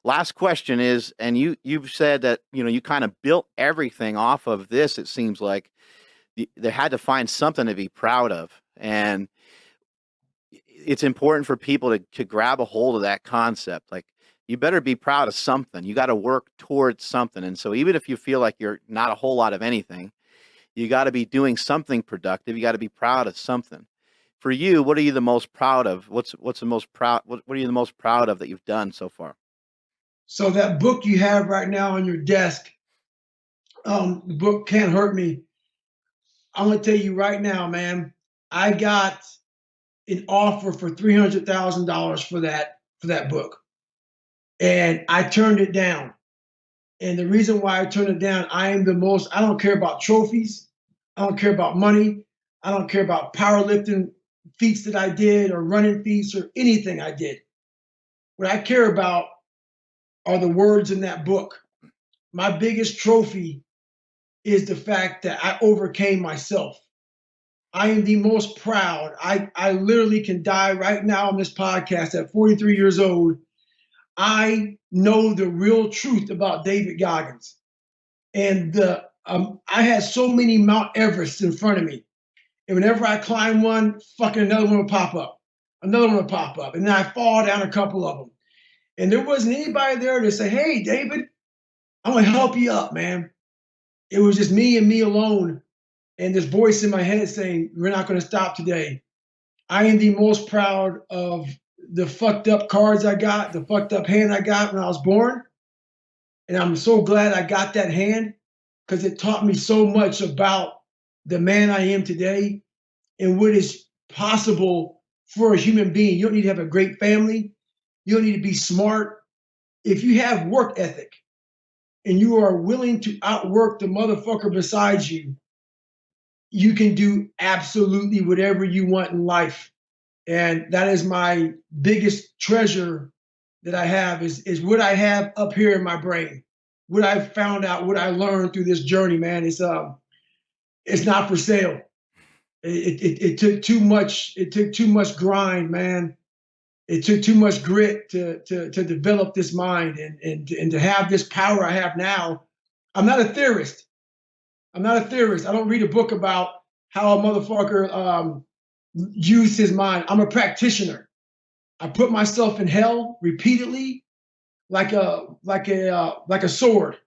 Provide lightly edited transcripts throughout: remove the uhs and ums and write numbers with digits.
last question is, and you've said that, you kind of built everything off of this. It seems like they had to find something to be proud of. And it's important for people to grab a hold of that concept. Like, you better be proud of something. You got to work towards something. And so even if you feel like you're not a whole lot of anything, you got to be doing something productive. You got to be proud of something. For you, what are you the most proud of? What's the most proud? What are you the most proud of that you've done so far? So that book you have right now on your desk, the book Can't Hurt Me. I'm gonna tell you right now, man. I got an offer for $300,000 for that book, and I turned it down. And the reason why I turned it down, I am the most. I don't care about trophies. I don't care about money. I don't care about powerlifting feats that I did or running feats or anything I did. What I care about are the words in that book. My biggest trophy is the fact that I overcame myself. I am the most proud. I literally can die right now on this podcast at 43 years old. I know the real truth about David Goggins. And I had so many Mount Everests in front of me. And whenever I climb one, fucking another one will pop up. Another one will pop up. And then I fall down a couple of them. And there wasn't anybody there to say, hey, David, I'm going to help you up, man. It was just me and me alone. And this voice in my head saying, we're not going to stop today. I am the most proud of the fucked up cards I got, the fucked up hand I got when I was born. And I'm so glad I got that hand because it taught me so much about the man I am today and what is possible for a human being. You don't need to have a great family. You don't need to be smart. If you have work ethic and you are willing to outwork the motherfucker beside you, you can do absolutely whatever you want in life. And that is my biggest treasure that I have is what I have up here in my brain. What I've found out, what I learned through this journey, man, it's not for sale. It took too much, it took too much grind, man. It took too much grit to develop this mind and to have this power I have now. I'm not a theorist. I'm not a theorist. I don't read a book about how a motherfucker used his mind. I'm a practitioner. I put myself in hell repeatedly, like a sword.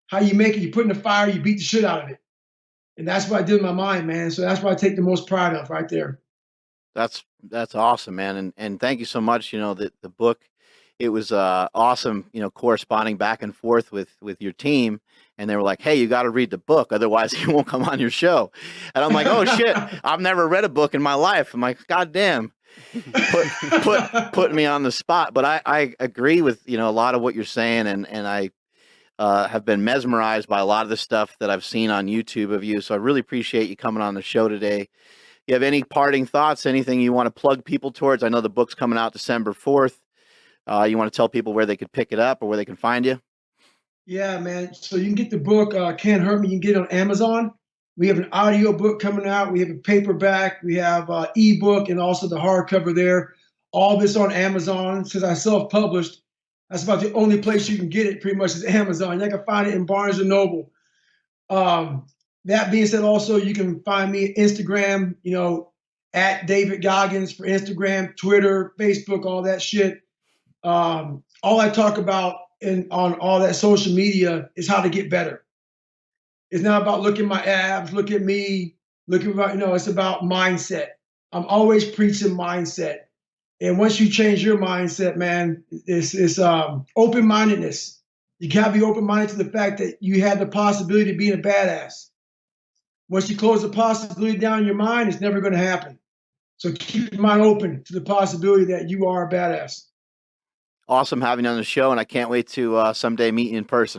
How you make it? You put in the fire, you beat the shit out of it, and that's what I did in my mind, man. So that's what I take the most pride of, right there. That's awesome, man. And thank you so much. The book, it was awesome, corresponding back and forth with your team. And they were like, hey, you got to read the book. Otherwise you won't come on your show. And I'm like, oh shit, I've never read a book in my life. I'm like, God damn, put me on the spot. But I agree with, a lot of what you're saying. And I have been mesmerized by a lot of the stuff that I've seen on YouTube of you. So I really appreciate you coming on the show today. You have any parting thoughts, anything you want to plug people towards? I know the book's coming out December 4th. You want to tell people where they could pick it up or where they can find you? Yeah, man. So you can get the book, Can't Hurt Me. You can get it on Amazon. We have an audio book coming out. We have a paperback. We have ebook and also the hardcover there. All this on Amazon. Since I self-published, that's about the only place you can get it pretty much is Amazon. You can find it in Barnes & Noble. That being said, also, you can find me at Instagram, at David Goggins for Instagram, Twitter, Facebook, all that shit. All I talk about on all that social media is how to get better. It's not about look at my abs, look at me, it's about mindset. I'm always preaching mindset. And once you change your mindset, man, it's open-mindedness. You gotta be open-minded to the fact that you have the possibility of being a badass. Once you close the possibility down in your mind, it's never going to happen. So keep your mind open to the possibility that you are a badass. Awesome having you on the show, and I can't wait to someday meet you in person.